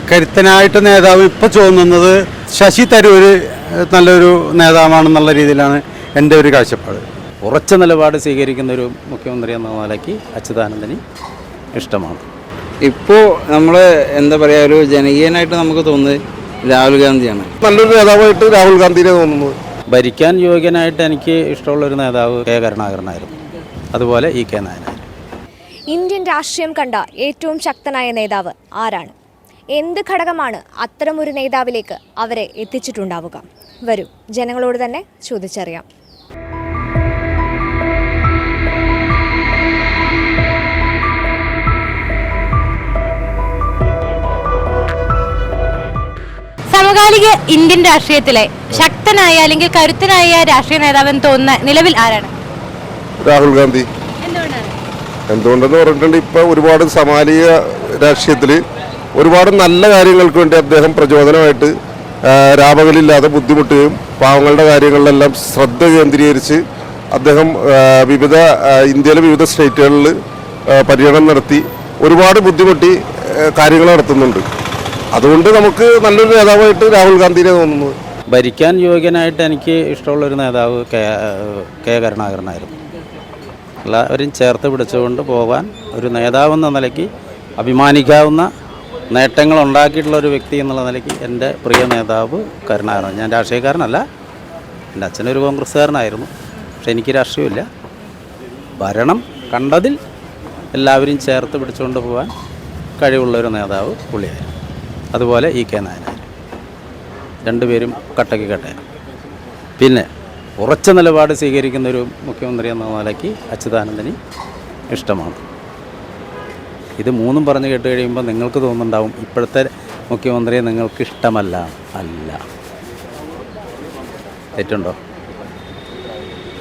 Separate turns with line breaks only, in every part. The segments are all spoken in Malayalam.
കരുത്തനായിട്ട് നേതാവ് ഇപ്പോൾ തോന്നുന്നത് ശശി തരൂർ നല്ലൊരു നേതാവാണെന്നുള്ള രീതിയിലാണ് എൻ്റെ ഒരു കാഴ്ചപ്പാട്.
ഉറച്ച നിലപാട് സ്വീകരിക്കുന്ന ഒരു മുഖ്യമന്ത്രി എന്ന നിലയ്ക്ക് അച്യുതാനന്ദന് ഇഷ്ടമാണ്.
ഇപ്പോൾ നമ്മൾ എന്താ പറയുക, ഒരു ജനകീയനായിട്ട് നമുക്ക് തോന്നുന്നത് രാഹുൽ ഗാന്ധിയാണ്.
നല്ലൊരു നേതാവായിട്ട് രാഹുൽ ഗാന്ധിനെ തോന്നുന്നത്.
ഭരിക്കാൻ യോഗ്യനായിട്ട് എനിക്ക് ഇഷ്ടമുള്ളൊരു നേതാവ് കെ കരുണാകരനായിരുന്നു, അതുപോലെ ഇ കെ നായനായിരുന്നു.
ഇന്ത്യൻ രാഷ്ട്രീയം കണ്ട ഏറ്റവും ശക്തനായ നേതാവ് ആരാണ്? എന്ത് ഘടകമാണ് അത്തരമൊരു നേതാവിലേക്ക് അവരെ എത്തിച്ചിട്ടുണ്ടാവുക? വരൂ, ജനങ്ങളോട് തന്നെ ചോദിച്ചറിയാം.
സമകാലിക ഇന്ത്യൻ രാഷ്ട്രീയത്തിലെ ശക്തനായ അല്ലെങ്കിൽ കരുത്തനായ രാഷ്ട്രീയ നേതാവെന്ന് തോന്നുന്ന നിലവിൽ ആരാണ്?
രാഹുൽ ഗാന്ധി. എന്തുകൊണ്ടെന്ന് പറഞ്ഞിട്ടുണ്ട്, ഇപ്പൊ ഒരുപാട് സമകാലിക രാഷ്ട്രീയത്തിൽ ഒരുപാട് നല്ല കാര്യങ്ങൾക്ക് വേണ്ടി അദ്ദേഹം പ്രചോദനമായിട്ട് രാപകലില്ലാതെ ബുദ്ധിമുട്ടുകയും പാവങ്ങളുടെ കാര്യങ്ങളിലെല്ലാം ശ്രദ്ധ കേന്ദ്രീകരിച്ച് അദ്ദേഹം ഇന്ത്യയിലെ വിവിധ സ്റ്റേറ്റുകളിൽ പര്യടനം നടത്തി ഒരുപാട് ബുദ്ധിമുട്ടി കാര്യങ്ങൾ നടത്തുന്നുണ്ട്. അതുകൊണ്ട് നമുക്ക് നല്ലൊരു നേതാവായിട്ട് രാഹുൽ ഗാന്ധിനെ തോന്നുന്നത്.
ഭരിക്കാൻ യോഗ്യനായിട്ട് എനിക്ക് ഇഷ്ടമുള്ളൊരു നേതാവ് കെ കരുണാകരനായിരുന്നു. എല്ലാവരും ചേർത്ത് പിടിച്ചുകൊണ്ട് പോകാൻ ഒരു നേതാവെന്ന നിലയ്ക്ക് അഭിമാനിക്കാവുന്ന നേട്ടങ്ങൾ ഉണ്ടാക്കിയിട്ടുള്ള ഒരു വ്യക്തി എന്നുള്ള നിലയ്ക്ക് എൻ്റെ പ്രിയ നേതാവ് കരുണാകരൻ. ഞാൻ രാഷ്ട്രീയക്കാരനല്ല, എൻ്റെ അച്ഛനൊരു കോൺഗ്രസ്സുകാരനായിരുന്നു, പക്ഷെ എനിക്ക് രാഷ്ട്രീയമില്ല. ഭരണം കണ്ടതിൽ എല്ലാവരും ചേർത്ത് പിടിച്ചുകൊണ്ട് പോകാൻ കഴിവുള്ളൊരു നേതാവ് പുള്ളിയായിരുന്നു, അതുപോലെ ഇ കെ നായനായിരുന്നു. രണ്ടുപേരും കട്ടയ്ക്ക് കട്ടയാണ്. പിന്നെ ഉറച്ച നിലപാട് സ്വീകരിക്കുന്ന ഒരു മുഖ്യമന്ത്രി എന്ന നിലയ്ക്ക് അച്യുതാനന്ദന് ഇഷ്ടമാണ്. ഇത് മൂന്നും പറഞ്ഞു കേട്ട് കഴിയുമ്പോൾ നിങ്ങൾക്ക് തോന്നുന്നുണ്ടാവും ഇപ്പോഴത്തെ മുഖ്യമന്ത്രിയെ നിങ്ങൾക്ക് ഇഷ്ടമല്ല. അല്ല, തെറ്റുണ്ടോ?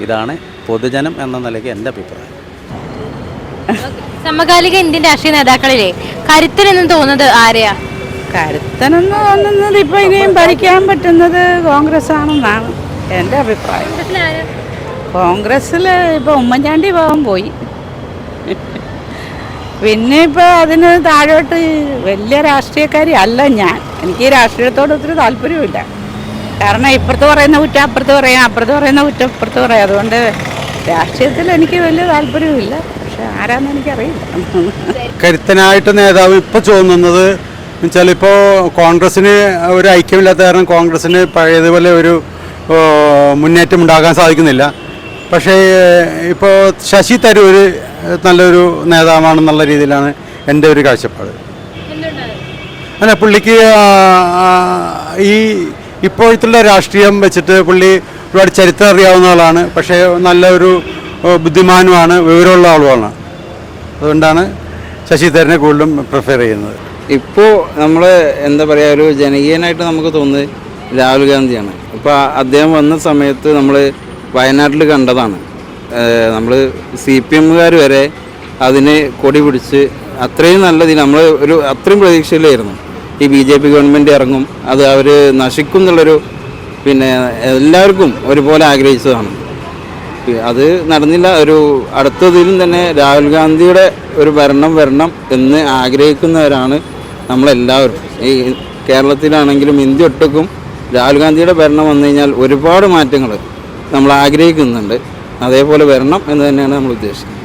ഇതാണ് പൊതുജനം എന്ന നിലയ്ക്ക് എൻ്റെ അഭിപ്രായം.
സമകാലിക ഇന്ത്യൻ രാഷ്ട്രീയ നേതാക്കളിലെ കരുത്തനെന്ന് തോന്നുന്നത് ആരെയാ?
കരുത്തനെന്ന് തോന്നുന്നത് ഇപ്പൊ ഇനിയും ഭരിക്കാൻ പറ്റുന്നത് കോൺഗ്രസ് ആണെന്നാണ് എൻ്റെ അഭിപ്രായം. കോൺഗ്രസ്സിൽ ഇപ്പൊ ഉമ്മൻചാണ്ടി ഭാഗം പോയി, പിന്നെ ഇപ്പോൾ അതിന് താഴോട്ട് വലിയ രാഷ്ട്രീയക്കാരി അല്ല ഞാൻ. എനിക്ക് ഈ രാഷ്ട്രീയത്തോട് ഒത്തിരി താല്പര്യമില്ല. കാരണം ഇപ്പുറത്ത് പറയുന്ന കുറ്റം അപ്പുറത്ത് പറയാം, അപ്പുറത്ത് പറയുന്ന കുറ്റം ഇപ്പുറത്ത് പറയാം. അതുകൊണ്ട് രാഷ്ട്രീയത്തിൽ എനിക്ക് വലിയ താല്പര്യമില്ല. പക്ഷെ ആരാന്ന് എനിക്കറിയില്ല.
കരുത്തനായിട്ട് നേതാവ് ഇപ്പോൾ തോന്നുന്നത് വെച്ചാൽ, ഇപ്പോൾ കോൺഗ്രസ്സിന് ഒരു ഐക്യമില്ലാത്ത കാരണം കോൺഗ്രസ്സിന് പഴയതുപോലെ ഒരു മുന്നേറ്റം ഉണ്ടാകാൻ സാധിക്കുന്നില്ല. പക്ഷേ ഇപ്പോൾ ശശി തരൂർ നല്ലൊരു നേതാവാണെന്നുള്ള രീതിയിലാണ് എൻ്റെ ഒരു കാഴ്ചപ്പാട്. അല്ല, പുള്ളിക്ക് ഈ ഇപ്പോഴത്തുള്ള രാഷ്ട്രീയം വെച്ചിട്ട് പുള്ളി ഒരുപാട് ചരിത്രം അറിയാവുന്ന ആളാണ്. പക്ഷേ നല്ലൊരു ബുദ്ധിമാനുമാണ്, വിവരമുള്ള ആളുമാണ്. അതുകൊണ്ടാണ് ശശി തരൂരിനെ കൂടുതലും പ്രിഫർ ചെയ്യുന്നത്.
ഇപ്പോൾ നമ്മൾ എന്താ പറയുക, ഒരു ജനകീയനായിട്ട് നമുക്ക് തോന്നുന്നത് രാഹുൽ ഗാന്ധിയാണ്. ഇപ്പോൾ അദ്ദേഹം വന്ന സമയത്ത് നമ്മൾ വയനാട്ടിൽ കണ്ടതാണ്. നമ്മൾ CPM-കാർ വരെ അതിന് കൊടി പിടിച്ച് അത്രയും നല്ലതിൽ നമ്മൾ അത്രയും പ്രതീക്ഷയിലായിരുന്നു ഈ BJP ഗവൺമെൻറ് ഇറങ്ങും, അത് അവർ നശിക്കും എന്നുള്ളൊരു പിന്നെ എല്ലാവർക്കും ഒരുപോലെ ആഗ്രഹിച്ചതാണ്. അത് നടന്നില്ല. അടുത്തതിലും തന്നെ രാഹുൽ ഗാന്ധിയുടെ ഒരു ഭരണം വരണം എന്ന് ആഗ്രഹിക്കുന്നവരാണ് നമ്മളെല്ലാവരും. ഈ കേരളത്തിലാണെങ്കിലും ഇന്ത്യ ഒട്ടുക്കും രാഹുൽ ഗാന്ധിയുടെ ഭരണം വന്നു കഴിഞ്ഞാൽ ഒരുപാട് മാറ്റങ്ങൾ നമ്മൾ ആഗ്രഹിക്കുന്നുണ്ട്. അതേപോലെ വരണം എന്ന് തന്നെയാണ് നമ്മൾ ഉദ്ദേശിക്കുന്നത്.